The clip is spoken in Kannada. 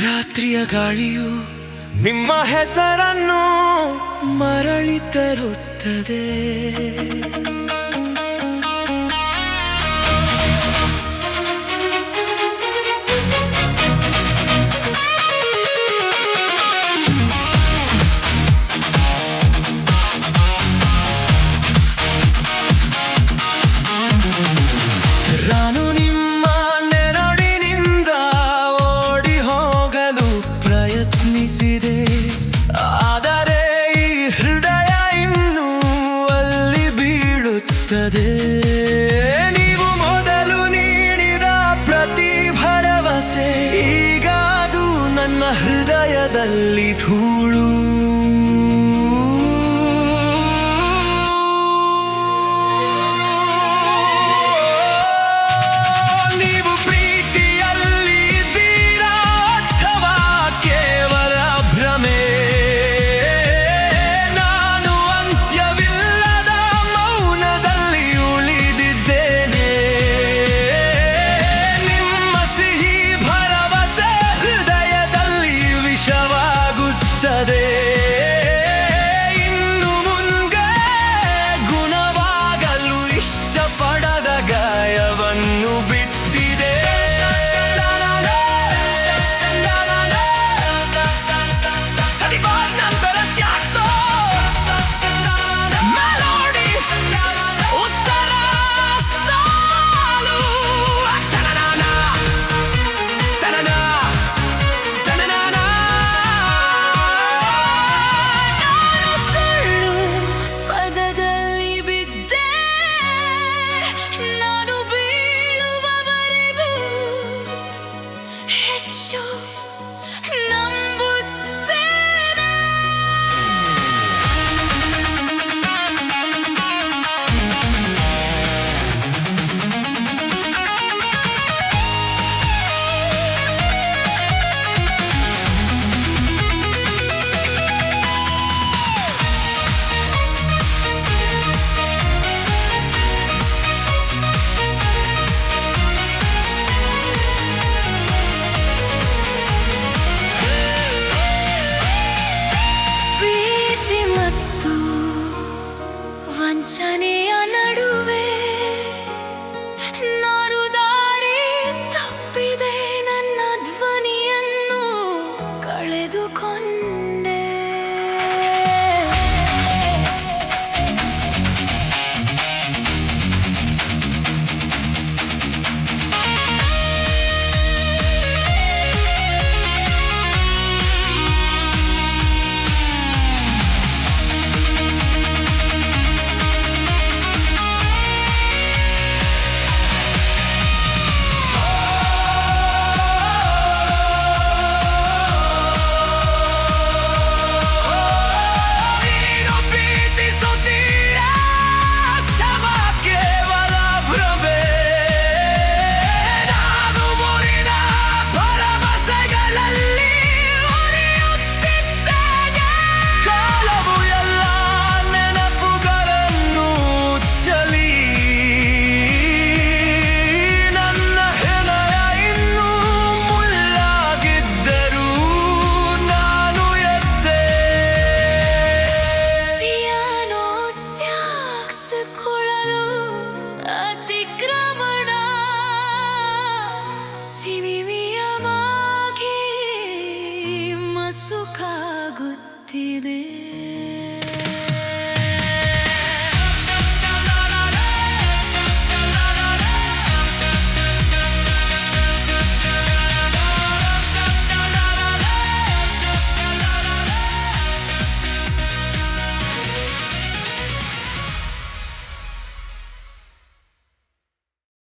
ರಾತ್ರಿಯ ಗಾಳಿಯು ನಿಮ್ಮ ಹೆಸರನ್ನು ಮರಳಿ ತರುತ್ತದೆ. ನಾನು ನಿಮ್ಮ ನೆರಳಿನಿಂದ ಓಡಿ ಹೋಗಲು ಪ್ರಯತ್ನಿಸಿದೆ, ಆದರೆ ಈ ಹೃದಯ ಇನ್ನೂ ಅಲ್ಲಿ ಬೀಳುತ್ತದೆ. ನೀವು ಮೊದಲು ನೀಡಿದ ಪ್ರತಿ ಭರವಸೆ ಈಗ ಅದು ನನ್ನ ಹೃದಯದಲ್ಲಿ ಧೂಳು. ಇನ್ನು ಮುಂದೆ ಗುಣವಾಗಲು ಇಷ್ಟಪಡದ ಗಾಯವನ್ನು ಬಿಟ್ಟಿದೆ. ನಂತರ ಶಾಕ್ಸೋ ಮೆಲೋಡಿ ಉತ್ತರ ಸಾಲು ವಂಚನೆಯ ನಡುವೆ ನಾನು ದಾರಿ ತಪ್ಪಿದೆ, ನನ್ನ ಧ್ವನಿಯನ್ನು ಕಳೆದುಕೊಂಡೆ. ಅತಿಕ್ರಮಣ ಸಿನಿಮಿಯವಾಗಿ ಮಸುಕಾಗುತ್ತಿದೆ.